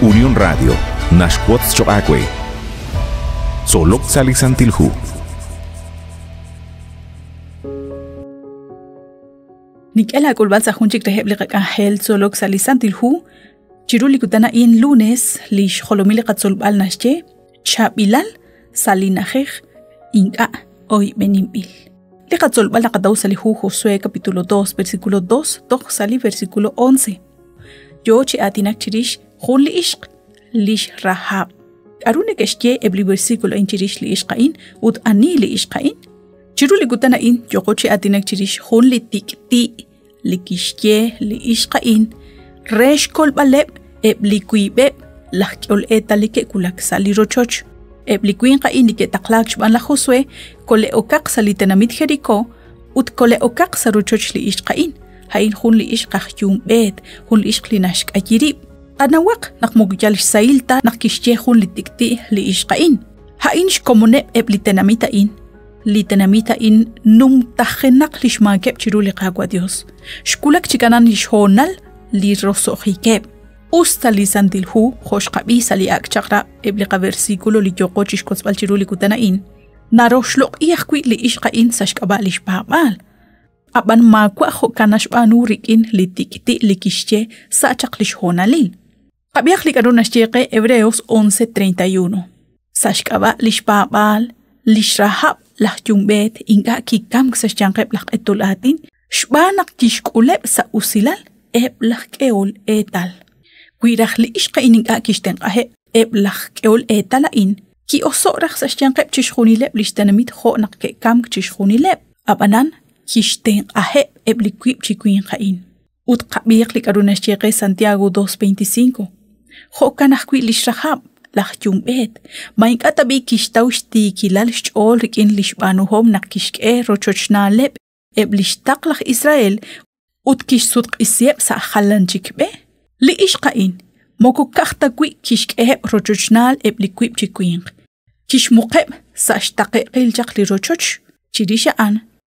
Unión Radio, Nashquatz Choacue, Solok Salisantilhu. Nikela kulbalsa junchik reheblik angel Solok Salisantilhu, Chiruli kutana in lunes, lish holomile katsolbal nasche, chabilal, salinajej, inka, hoy benimbil. Liqatsolbal nakadaw salihu Josué capítulo 2, versículo 2, toch sali versículo 11. Yo chi atinak chirish, hun li ishq, lish rahab. Arune keshke ebli versículo in chirish li ishqain, ut ani li ishqain. Chiruli kutana in, yo chi atinak chirish, hun li tikti, li kishke, li ishqain. Resh kolbaleb, ebli kuibeb, lahkiol etalike kulak sali rochoch. Ebli kuin qain ni ke taklak shban la Josué, kole okak sali tenamit Jericó, ut kole okak sa rochoch li ishqain. Hain hun li ishqah yum bet, hun li ishq li nashk ajirib. Anawak nakmugyal sailta nakishche hun li tikti li ishqain. Hain shkomone ebli tenamita in. Li tenamita in num tajenak li shmankeb chiru li qagwa Dios. Shkulak chikanan li shonal li rosohikeb. Ustali santilhu, hoshqabi sali akchakra, ebliqa versículo li yokochish kosbal chiruli kutanain. Naroshlok iakwi li ishqain sashkaba li shpabal. Aban makwa hokanashbanu rikin li tikti li kishche sachak li shonalil. Qabiak li karunashcheqe Hebreos 11:31. Sashkaba li shpabal, li shrahab lah jumbet inga kikam ksashchankeb lah etolatin, shbanak kishkuleb sa usilal, eblah keol etal. Kuirah li ishqain inga kishten qahe eblah keol etalain ki osorah sashchankeb chishkhunileb lishtanamit khonak ke kam chishkhunileb abanan kishten qahe eblikwib chikuin qain ut qabiq li karunashcheqe Santiago 2:25 khokanah kwi lishrahab lah jumbet mainkatabi kishtaushti kilal shol rikin lishbanuhom nakishke rochochnaleb eblishtaqlah Israel ut kishsut qisieb sa khalanchikbe li ishqain moko kaxtakwi kishkeheb rochochnal eblikwib chikuin kishmuqeb sa shtaqeqil jaqli rochoch chirisha an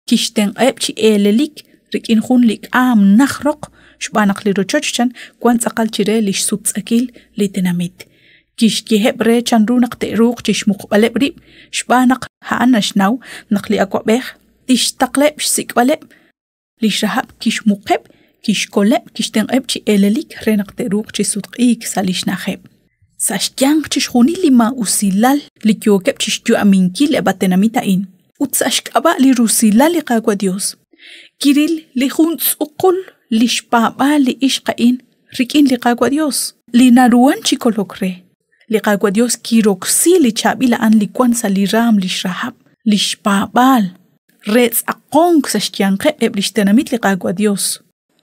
kishten eb chi elelik rikin khunlik am nakhroq shbanaq li rochochchan kwantsaqal chire li sutsakil li tenamit kishkeheb re chanrunaq teruq chishmuqbaleb rib shbanaq haanashnaw naqli akwabeh tishtaqleb sikbaleb li shahab kishmuqeb kishkoleb kishten ebchi elelik renak teruq chisutqik salishnaheb. Sashkyang chishkhuni lima usilal li kyokeb chishtu aminki le batenamitain. Ut sashkaba li rusilal li qagwa Dios. Kiril li hunts uqul li shpaba li ishqain rikin li qagwa Dios. Li naruan chikolokre. Li qagwa Dios kiroksi li chabila an li kwansa li ram li shrahab li shpabal. Rets aqong sashkyangqeb eb li shtenamit li qagwa Dios.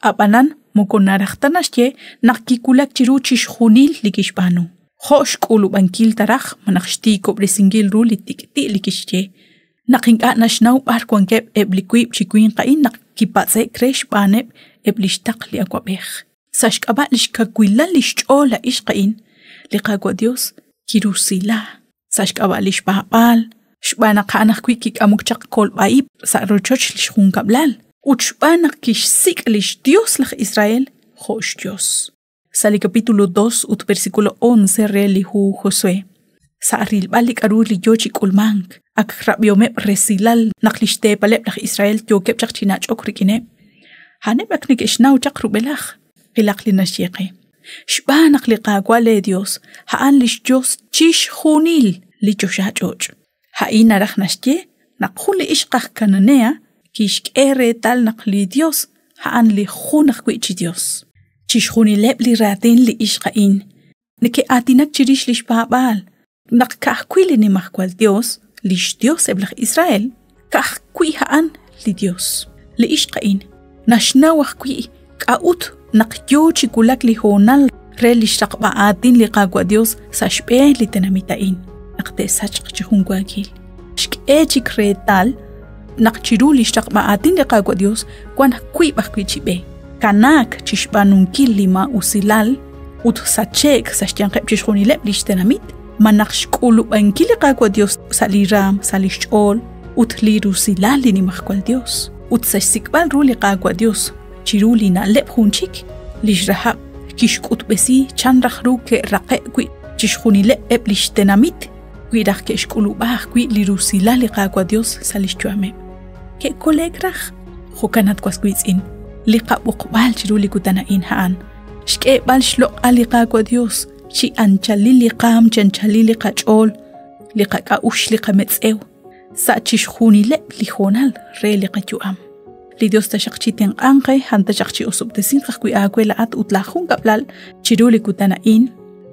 Abanan mokonaraxtanashche nakikulak chiruchish khunil likishpanu. Khosh kulu bankil taraj manakshti kobresingil ru litikti likishche. Nakinka nashnaw barkwankeb eblikwib chikuin qain nakipatse kresh baneb eblishtaq li akwabeh. Sashkaba lishkakwila lishchola ishqain liqagwa Dios kirusila. Sashkaba lishpabal shbana qanakwi kik amukchaq kolbaib sa rochoch lishkhunkablal. Uchbanak kishsik lish Dios lach Israel, Josh Dios. Sali capítulo 2, ut versículo 11 relihu Josué. Sa aril balik aruli yochik ulmank, ak rabiome resilal naklishte palep lach Israel yokep chak chinach okrikine. Haneb aknik ishnaw chak rubelach, qilak li nashiqe. Shbanak li qagwa le Dios, haan lish Dios chish khunil li joshach. Haina rach nashke, nakhuli ishqach kananea, kishk ere tal naqli Dios haan li khunaq kwichi Dios chishkhuni leb li ratin li ishqain nike atinak chirish li shpabal naqkah kwili ni mahkwal Dios lish Dios eblach Israel kah kwi haan li Dios li ishqain nashnawah kwi kaut naqyo chikulak li honal re li shaqba atin li qagwa Dios sashbe li tenamitain naqte sachq chihungwagil shk echik re tal naqchiru li shtaqba atin li qagwa Dios kwan kwi bakwi chibe kanak chishbanunkil lima usilal ut sachek sashtianqeb chishkhunileb li shtenamit manaqshkulu bankil li qagwa Dios saliram salishchol ut li rusilal li nimaqkwal Dios ut sashsikbal ru li qagwa Dios chiru li naleb hunchik li shrahab kishkut besi chan rakhru ke raqe kwi chishkhunile eblishtenamit kwi rakh ke shkulu bah kwi lirusila liqa kwa Dios salishchuame ke kolegrakh khukanat kwaskwitsin liqa buqbal chiruli kutana in haan shke bal shloq aliqa kwa Dios chi anchali liqam chanchali liqachol liqa ka ush liqa metsew sa chishkhunile likhonal re liqachuam li Dios tashaqchi tenqanqe hanta shaqchi usubtesin qaqwi akwela at utlajun qablal chiruli kutana in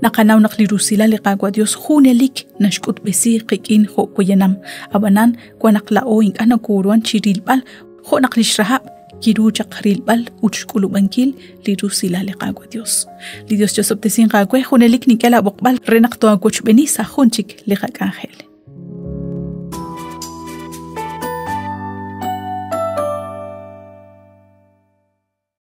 naqanaw naqlirusila liqa kwa Dios khunelik nashkut besi qikin khopoyanam abanan kwanaqla o inkana kurwan chirilbal kho naqlishrahab kiru chaqrilbal uchkulu bankil lirusila liqa kwa Dios li Dios usubtesin qaqwe khunelik nikala boqbal renaqto akoch beni sa khunchik liqa kanjel